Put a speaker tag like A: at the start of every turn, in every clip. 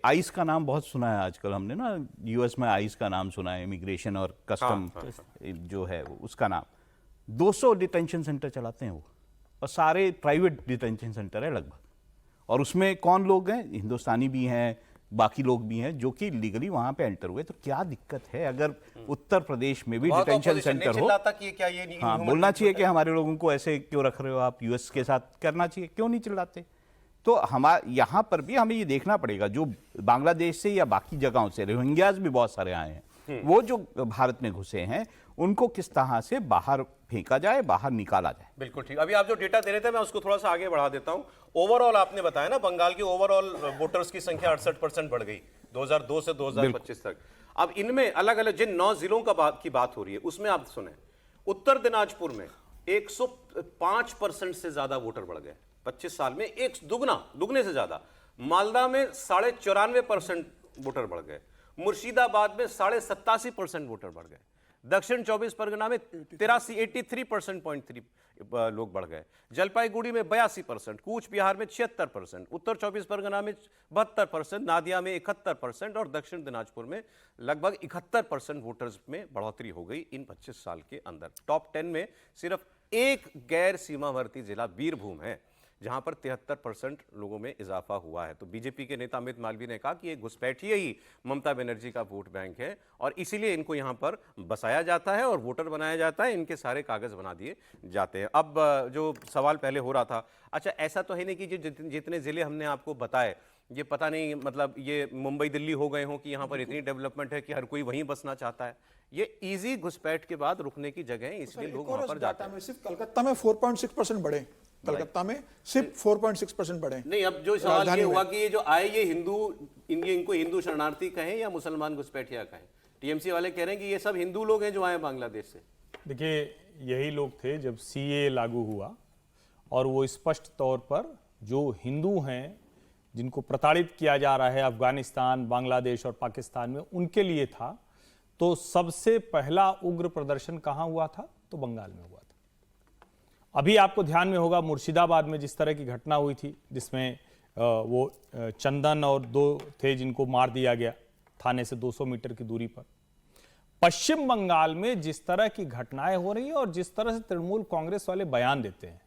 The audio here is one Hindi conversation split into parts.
A: आइस का नाम बहुत सुना है आजकल हमने ना, यूएस में आइस का नाम सुना है, इमिग्रेशन और कस्टम जो है वो, उसका नाम 200 डिटेंशन सेंटर चलाते हैं वो, और सारे प्राइवेट डिटेंशन सेंटर है लगभग। और उसमें कौन लोग हैं? हिंदुस्तानी भी हैं, बाकी लोग भी हैं जो कि लीगली वहां पे एंटर हुए। तो क्या दिक्कत है अगर उत्तर प्रदेश में भी डिटेंशन सेंटर हो? हाँ, बोलना चाहिए कि हमारे लोगों को ऐसे क्यों रख रहे हो आप, यूएस के साथ करना चाहिए, क्यों नहीं चिल्लाते? तो हमारे यहाँ पर भी हमें ये देखना पड़ेगा, जो बांग्लादेश से या बाकी जगहों से रोहिंग्याज भी बहुत सारे आए हैं, वो जो भारत में घुसे हैं उनको किस तरह से बाहर फेंका जाए, बाहर निकाला जाए।
B: बिल्कुल ठीक। अभी आप जो डेटा दे रहे थे मैं उसको थोड़ा सा आगे बढ़ा देता हूं। ओवरऑल आपने बताया ना, बंगाल की ओवरऑल वोटर्स की संख्या 68% बढ़ गई 2002 से 2025 तक। अब इनमें अलग अलग जिन 9 जिलों की बात हो रही है उसमें आप सुने, उत्तर दिनाजपुर में 105% से ज्यादा वोटर बढ़ गए 25 साल में, एक दुगने से ज्यादा। मालदा में 94.5% वोटर बढ़ गए, मुर्शिदाबाद में 87.5% वोटर बढ़ गए, दक्षिण 24 परगना में 83.3% लोग बढ़ गए, जलपाईगुड़ी में 82%, कूच बिहार में 76%, उत्तर 24 परगना में 72%, नादिया में 71% और दक्षिण दिनाजपुर में लगभग 71% वोटर्स में बढ़ोतरी हो गई इन 25 साल के अंदर। टॉप 10 में सिर्फ एक गैर सीमावर्ती जिला बीरभूम है जहां पर 73% लोगों में इजाफा हुआ है। तो बीजेपी के नेता अमित मालवीय ने कहा कि ये घुसपैठिए ही ममता बनर्जी का वोट बैंक है और इसीलिए इनको यहां पर बसाया जाता है और वोटर बनाया जाता है, इनके सारे कागज बना दिए जाते हैं। अब जो सवाल पहले हो रहा था, अच्छा ऐसा तो है नहीं कि जितने जिले हमने आपको बताए ये पता नहीं मतलब ये मुंबई दिल्ली हो गए हों कि यहाँ पर इतनी डेवलपमेंट है कि हर कोई वहीं बसना चाहता है। ये इजी घुसपैठ के बाद रुकने की जगह है, इसलिए लोग वहां पर जाते हैं।
C: सिर्फ कलकत्ता में 4.6% बढ़े, कलकत्ता में सिर्फ 4.6% बढ़े।
B: नहीं, अब जो सवाल ये हुआ कि ये जो आए ये इनको हिंदू शरणार्थी कहें या मुसलमान घुसपैठिया कहें, टीएमसी वाले कह रहे हैं कि ये सब हिंदू लोग हैं जो आए बांग्लादेश से।
D: देखिए, यही लोग थे जब सीए लागू हुआ और वो स्पष्ट तौर पर जो हिंदू हैं जिनको प्रताड़ित किया जा रहा है अफगानिस्तान, बांग्लादेश और पाकिस्तान में, उनके लिए था। तो सबसे पहला उग्र प्रदर्शन कहां हुआ था? तो बंगाल में हुआ था। अभी आपको ध्यान में होगा मुर्शिदाबाद में जिस तरह की घटना हुई थी जिसमें वो चंदन और 2 थे जिनको मार दिया गया थाने से 200 मीटर की दूरी पर। पश्चिम बंगाल में जिस तरह की घटनाएं हो रही है और जिस तरह से तृणमूल कांग्रेस वाले बयान देते हैं,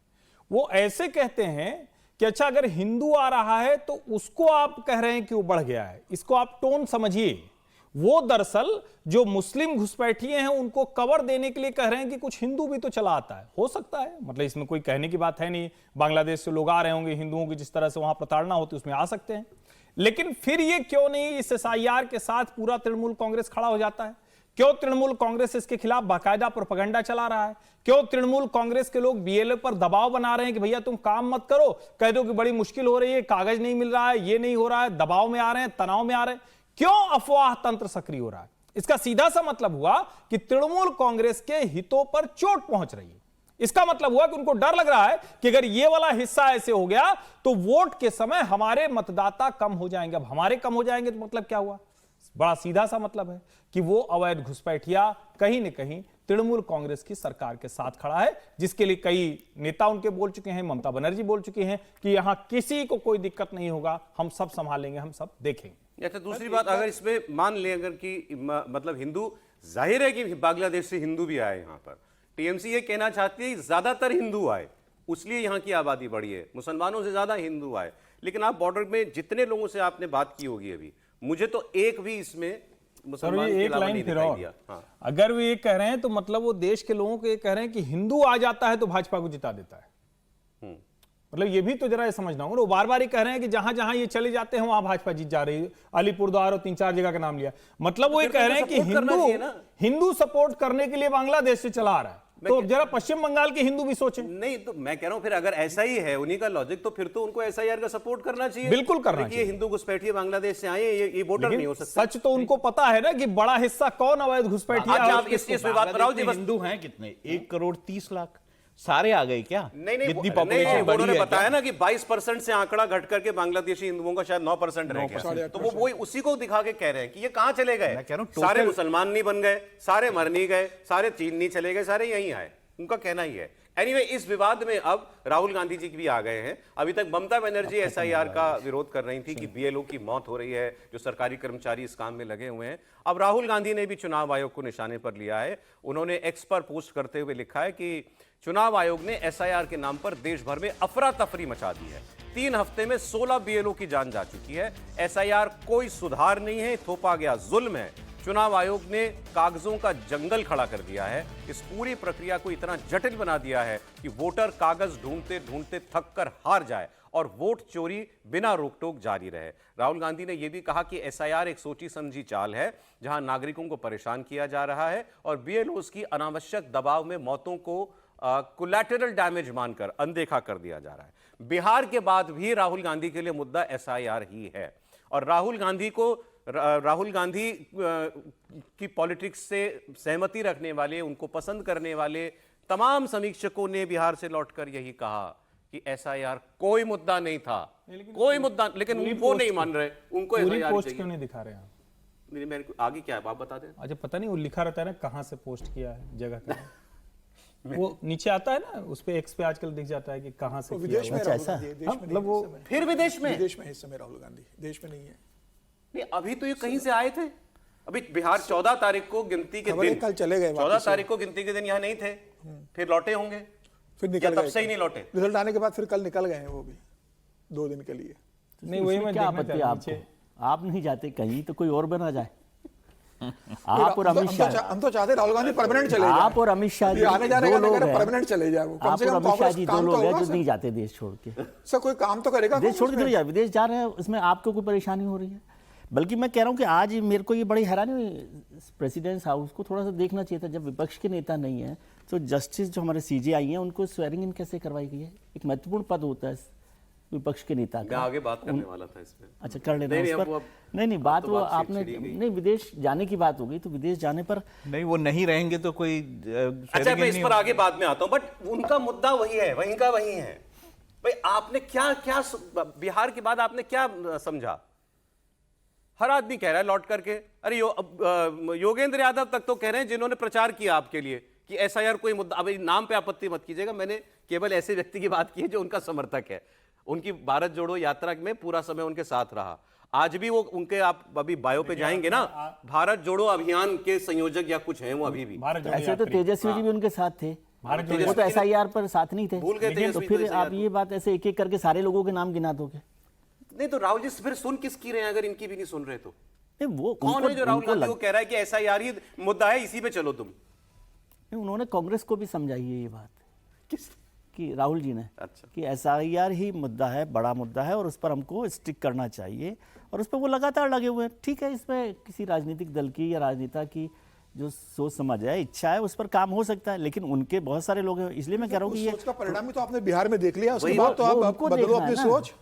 D: वो ऐसे कहते हैं कि अच्छा अगर हिंदू आ रहा है तो उसको आप कह रहे हैं कि वो बढ़ गया है, इसको आप टोन समझिए। वो दरअसल जो मुस्लिम घुसपैठिए हैं उनको कवर देने के लिए कह रहे हैं कि कुछ हिंदू भी तो चला आता है। हो सकता है, मतलब इसमें कोई कहने की बात है नहीं, बांग्लादेश से लोग आ रहे होंगे, हिंदुओं की जिस तरह से वहां प्रताड़ना होती है उसमें आ सकते हैं। लेकिन फिर ये क्यों नहीं इस एसआईआर के साथ पूरा तृणमूल कांग्रेस खड़ा हो जाता है? क्यों तृणमूल कांग्रेस इसके खिलाफ बाकायदा प्रोपेगेंडा चला रहा है? क्यों तृणमूल कांग्रेस के लोग बीएलओ पर दबाव बना रहे हैं कि भैया तुम काम मत करो, कह दो कि बड़ी मुश्किल हो रही है, कागज नहीं मिल रहा है, ये नहीं हो रहा है, दबाव में आ रहे हैं, तनाव में आ रहे हैं? क्यों अफवाह तंत्र सक्रिय हो रहा है? इसका सीधा सा मतलब हुआ कि तृणमूल कांग्रेस के हितों पर चोट पहुंच रही है। इसका मतलब हुआ कि उनको डर लग रहा है कि अगर ये वाला हिस्सा ऐसे हो गया तो वोट के समय हमारे मतदाता कम हो जाएंगे। अब हमारे कम हो जाएंगे तो मतलब क्या हुआ? बड़ा सीधा सा मतलब है कि वो अवैध घुसपैठिया कहीं न कहीं तृणमूल कांग्रेस की सरकार के साथ खड़ा है, जिसके लिए कई नेता उनके बोल चुके हैं, ममता बनर्जी बोल चुकी हैं कि यहां किसी को कोई दिक्कत नहीं होगा, हम सब संभालेंगे, हम सब देखेंगे।
B: अच्छा, दूसरी बात, अगर इसमें मान लें अगर कि मतलब हिंदू, जाहिर है कि बांग्लादेश से हिंदू भी आए यहाँ पर, टीएमसी ये कहना चाहती है ज्यादातर हिंदू आए उसलिए यहाँ की आबादी बढ़ी है, मुसलमानों से ज्यादा हिंदू आए। लेकिन आप बॉर्डर में जितने लोगों से आपने बात की होगी अभी, मुझे तो एक भी इसमें मुसलमान के अलावा नहीं दिखाई दिया। हाँ।
D: अगर वो ये कह रहे हैं तो मतलब वो देश के लोगों को ये कह रहे हैं कि हिंदू आ जाता है तो भाजपा को जिता देता है। मतलब ये भी तो जरा ये समझना होगा। वो बार बार ही कह रहे हैं कि जहां जहां ये चले जाते हैं वहां भाजपा जीत जा रही है। अलीपुरद्वार और 3-4 जगह का नाम लिया। मतलब वो ये कह रहे हैं कि हिंदू सपोर्ट करने के लिए बांग्लादेश से चला आ रहा है। तो जरा पश्चिम बंगाल के हिंदू भी सोचें।
B: नहीं तो मैं कह रहा हूं फिर अगर ऐसा ही है उन्हीं का लॉजिक, तो फिर तो उनको एसआईआर का सपोर्ट करना चाहिए।
D: बिल्कुल करना चाहिए।
B: हिंदू घुसपैठिए बांग्लादेश से आए, ये वोटर नहीं हो सकता।
D: सच तो उनको पता है ना कि बड़ा हिस्सा कौन अवैध घुसपैठिया है।
A: हिंदू हैं कितने? 1,30,00,000 सारे आ गए क्या?
B: नहीं, उन्होंने बताया ना कि 22% से आंकड़ा घट करके बांग्लादेशी हिंदुओं का शायद 9% रह गया। तो वो उसी को दिखा के कह रहे हैं कि ये कहां चले गए। सारे मुसलमान नहीं बन गए, सारे मर नहीं गए, सारे चीन नहीं चले गए, सारे यहीं आए। उनका कहना ही है। एनीवे इस विवाद में अब राहुल गांधी जी भी आ गए हैं। अभी तक ममता बनर्जी एसआईआर का विरोध कर रही थी कि बीएलओ की मौत हो रही है, जो सरकारी कर्मचारी इस काम में लगे हुए हैं। अब राहुल गांधी ने भी चुनाव आयोग को निशाने पर लिया है। उन्होंने एक्स पर पोस्ट करते हुए लिखा है कि चुनाव आयोग ने एसआईआर के नाम पर देश भर में अफरा तफरी मचा दी है। 3 हफ्ते में 16 बीएलओ की जान जा चुकी है। एसआईआर कोई सुधार नहीं है, थोपा गया जुल्म है। चुनाव आयोग ने कागजों का जंगल खड़ा कर दिया है। इस पूरी प्रक्रिया को इतना जटिल बना दिया है कि वोटर कागज ढूंढते ढूंढते थक कर हार जाए और वोट चोरी बिना रोक टोक जारी रहे। राहुल गांधी ने यह भी कहा कि एसआईआर एक सोची समझी चाल है, जहां नागरिकों को परेशान किया जा रहा है और बीएलओस की अनावश्यक दबाव में मौतों को कोलैटरल डैमेज मानकर अनदेखा कर दिया जा रहा है। बिहार के बाद भी राहुल गांधी के लिए मुद्दा एसआईआर ही है और राहुल गांधी की पॉलिटिक्स से सहमति रखने वाले, उनको पसंद करने वाले तमाम समीक्षकों ने बिहार से लौटकर यही कहा कि एसआईआर कोई मुद्दा नहीं था, कोई मुद्दा, लेकिन वो नहीं मान रहे। उनको एसआईआर
D: पोस्ट
B: चाहिए।
D: क्यों नहीं दिखा रहे हैं आप?
B: मेरे को आगे क्या है आप बता दें।
D: अच्छा, पता नहीं वो लिखा रहता है ना कहाँ से पोस्ट किया है, जगह का वो नीचे आता है ना, उस पे एक्स पे आजकल दिख जाता है कि कहाँ से किया
C: विदेश में
D: हुआ।
C: राहुल गांधी है, देश में नहीं
D: मतलब
C: है
D: वो
C: इस समय।
B: फिर विदेश में
C: विदेश में है इस समय राहुल गांधी, देश में नहीं है।
B: नहीं, अभी तो ये कहीं से आए थे। अभी बिहार 14 तारीख को गिनती के
C: खबर है
B: दिन,
C: कल चले गए
B: 14
C: वापस से।
B: तारीख को गिनती के दिन यहाँ नहीं थे, फिर लौटे होंगे,
C: फिर
B: या
C: निकल
B: तब
C: गए,
B: से ही नहीं लौटे।
C: रिजल्ट आने के बाद फिर कल निकल गए हैं वो भी 2 दिन के लिए।
D: नहीं, वही मैं
E: क्या
D: देखना
E: आपत्ति
D: चाह रहा
E: आपको?
D: नीचे।
E: आप नहीं जाते कहीं तो कोई और बना जाए। आप और अमित शाह,
C: हम तो चाहते राहुल गांधी परमानेंट चले जाए।
E: आप और अमित शाह जी
C: आने जाने
E: दो
C: का
E: लोग
C: नहीं,
E: हैं।
C: परमानेंट चले जाए वो। कम
E: आप
C: से
E: और
C: कम
E: अमित शाह जी
C: कांग्रेस
E: दो
C: काम तो
E: लोग हैं
C: होगा
E: जो
C: सर।
E: नहीं जाते देश छोड़ के।
C: सर कोई काम तो करेगा
E: देश छोड़ के
C: कांग्रेस
E: नहीं
C: में।
E: जाए, विदेश जा रहे हैं, उसमें आपको कोई परेशानी हो रही है? बल्कि मैं कह रहा हूँ कि आज मेरे को ये बड़ी हैरानी हुई, प्रेसिडेंट्स हाउस को थोड़ा सा देखना चाहिए था। जब विपक्ष के नेता नहीं है तो जस्टिस जो हमारे सीजेआई हैं उनको स्वेरिंग इन कैसे करवाई गई है? एक महत्वपूर्ण पद होता है विपक्ष के नेता
B: मैं
E: का।
B: आगे बात करने वाला था इसमें।
E: अच्छा, कर लेना
B: नहीं,
E: उस
B: नहीं,
E: पर।
B: अब
E: नहीं बात
B: तो
E: वो
B: बात
E: आपने
B: छिड़ी गई।
E: नहीं, विदेश जाने की बात हो गई तो विदेश जाने पर
A: नहीं, वो नहीं रहेंगे तो कोई
B: अच्छा, मैं इस पर आगे बाद में आता हूं, बट उनका मुद्दा वही है, वहीं का वही है। भाई आपने क्या क्या बिहार के बाद आपने क्या समझा? हर आदमी कह रहा है लौट करके, अरे योगेंद्र यादव तक तो कह रहे हैं जिन्होंने प्रचार किया आपके लिए कि एसआईआर कोई मुद्दा। अब नाम पे आपत्ति मत कीजिएगा, मैंने केवल ऐसे व्यक्ति की बात की है जो उनका समर्थक है। उनकी भारत जोड़ो यात्रा में पूरा समय उनके साथ रहा। आज भी वो उनके, आप अभी बायो पे जाएंगे ना, भारत जोड़ो अभियान के संयोजक या कुछ हैं वो अभी भी।
D: भारत जोड़ो
E: ऐसे तो
D: यात्री।
E: तेजस्वी जी भी उनके साथ थे,
D: भारत
B: जोड़ो
E: वो तो एसआईआर पर साथ नहीं थे।
B: भूल गए
E: तो
B: तेजस्वी
E: फिर
B: तो
E: आप
B: SIR
E: ये बात ऐसे एक एक करके सारे लोगों के नाम गिना दोगे?
B: नहीं तो राहुल जी फिर सुन किसकी रहे हैं अगर इनकी भी नहीं सुन रहे तो?
E: नहीं, वो
B: कौन है जो राहुल गांधी को कह रहा है कि एसआईआर ही मुद्दा है, इसी पे चलो तुम?
E: नहीं, उन्होंने कांग्रेस को भी समझाई है ये बात
B: किस?
E: कि राहुल जी ने,
B: अच्छा।
E: कि एसआईआर ही मुद्दा है, बड़ा मुद्दा है और उस पर हमको स्टिक करना चाहिए और उस पर वो लगातार लगे हुए हैं। ठीक है, इसमें किसी राजनीतिक दल की या राजनेता की जो सोच समझ है, इच्छा है, उस पर काम हो सकता है, लेकिन उनके बहुत सारे लोग हैं। इसलिए मैं कह रहा हूँ कि
C: उस
E: ये
C: सोच का परिणाम ही तो आपने बिहार में देख लिया, उसके
B: वही
C: बाद तो
E: वो
C: आप
E: उनको
C: बदलो
E: देखना
C: अपनी
E: है ना।
C: सोच।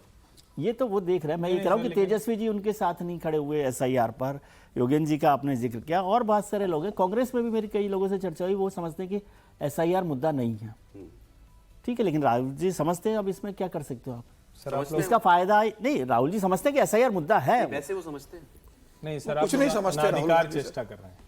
E: ये तो वो देख रहे हैं। मैं ये कह रहा हूँ कि तेजस्वी जी उनके साथ नहीं खड़े हुए एसआईआर पर। योगेंद्र जी का आपने जिक्र किया और बहुत सारे लोग हैं। कांग्रेस में भी मेरी कई लोगों से चर्चा हुई, वो समझते हैं कि एसआईआर मुद्दा नहीं है। ठीक है, लेकिन राहुल जी समझते हैं, अब इसमें क्या कर सकते हो आप?
B: समझते हैं?
E: इसका फायदा नहीं, राहुल जी समझते हैं कि एसआईआर मुद्दा है।
B: वैसे वो समझते हैं।
D: नहीं सर,
C: कुछ
D: आप
C: नहीं समझते राहुल
D: अनाधिकार
C: गांधी
D: चेष्टा कर रहे हैं।